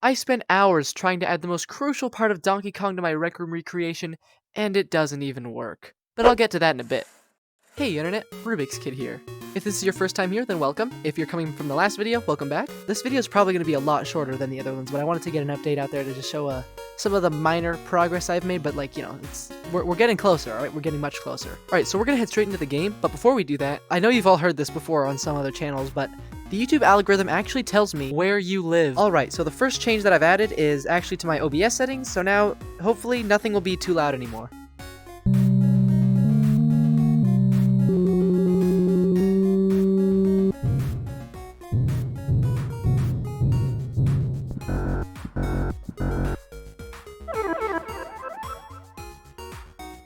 I spent hours trying to add the most crucial part of Donkey Kong to my Rec Room recreation, and it doesn't even work. But I'll get to that in a bit. Hey Internet, Rubik'sKid here. If this is your first time here, then welcome. If you're coming from the last video, welcome back. This video is probably going to be a lot shorter than the other ones, but I wanted to get an update out there to just show some of the minor progress I've made, but like, you know, we're getting closer, alright? We're getting much closer. Alright, so we're going to head straight into the game, but before we do that, I know you've all heard this before on some other channels, but the YouTube algorithm actually tells me where you live. Alright, so the first change that I've added is actually to my OBS settings, so now, hopefully, nothing will be too loud anymore.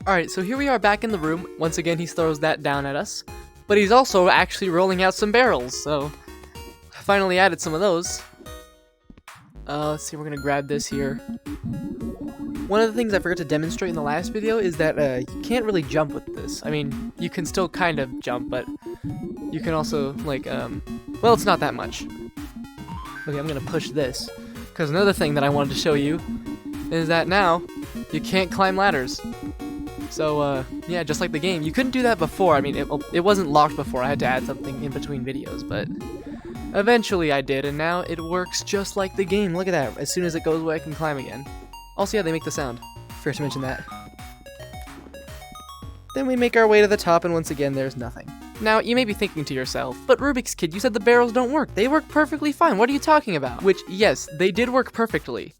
Alright, so here we are back in the room. Once again, he throws that down at us. But he's also actually rolling out some barrels, so I finally added some of those. Let's see, we're gonna grab this here. One of the things I forgot to demonstrate in the last video is that you can't really jump with this. I mean, you can still kind of jump, but you can also, like, well, it's not that much. Okay, I'm gonna push this. Because another thing that I wanted to show you is that now you can't climb ladders. So, yeah, just like the game. You couldn't do that before. I mean, it wasn't locked before. I had to add something in between videos, but eventually I did, and now it works just like the game. Look at that. As soon as it goes away, I can climb again. Also, yeah, they make the sound. Forgot to mention that. Then we make our way to the top, and once again, there's nothing. Now, you may be thinking to yourself, but Rubik'sKid, you said the barrels don't work. They work perfectly fine. What are you talking about? Which, yes, they did work perfectly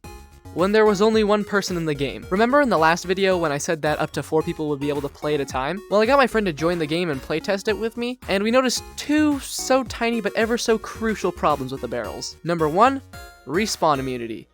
when there was only one person in the game. Remember in the last video when I said that up to 4 people would be able to play at a time? Well, I got my friend to join the game and playtest it with me, and we noticed 2 so tiny but ever so crucial problems with the barrels. Number 1, respawn immunity.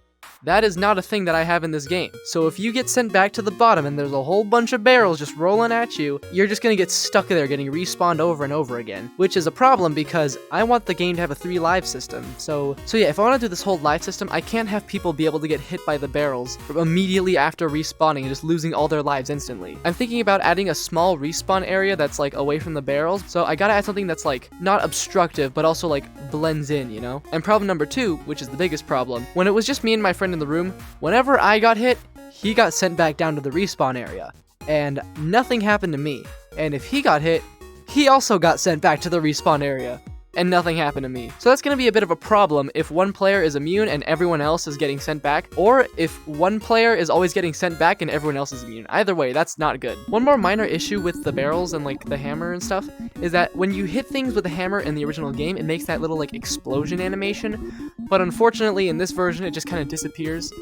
That is not a thing that I have in this game. So if you get sent back to the bottom and there's a whole bunch of barrels just rolling at you, you're just gonna get stuck there getting respawned over and over again. Which is a problem because I want the game to have a 3 live system. So yeah, if I want to do this whole live system, I can't have people be able to get hit by the barrels immediately after respawning and just losing all their lives instantly. I'm thinking about adding a small respawn area that's like away from the barrels, so I gotta add something that's like not obstructive but also like blends in, you know? And problem number 2, which is the biggest problem, when it was just me and my friend in the room, whenever I got hit, he got sent back down to the respawn area, and nothing happened to me. And if he got hit, he also got sent back to the respawn area, and nothing happened to me. So that's going to be a bit of a problem if one player is immune and everyone else is getting sent back, or if one player is always getting sent back and everyone else is immune. Either way, that's not good. One more minor issue with the barrels and like the hammer and stuff is that when you hit things with a hammer in the original game, it makes that little like explosion animation, but unfortunately in this version it just kind of disappears.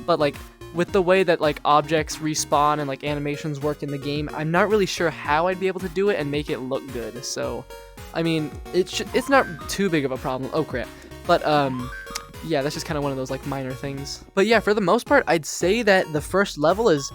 But like with the way that like objects respawn and like animations work in the game, I'm not really sure how I'd be able to do it and make it look good. So I mean, it's not too big of a problem. Oh crap. But yeah, that's just kind of one of those like minor things. But yeah, for the most part, I'd say that the first level is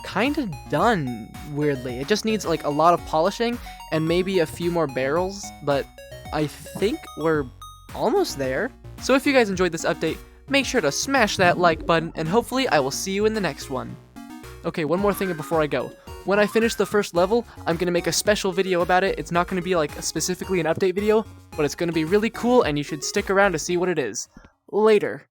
kind of done, weirdly. It just needs like a lot of polishing and maybe a few more barrels, but I think we're almost there. So if you guys enjoyed this update, make sure to smash that like button, and hopefully I will see you in the next one. Okay, one more thing before I go. When I finish the first level, I'm going to make a special video about it. It's not going to be like specifically an update video, but it's going to be really cool and you should stick around to see what it is. Later.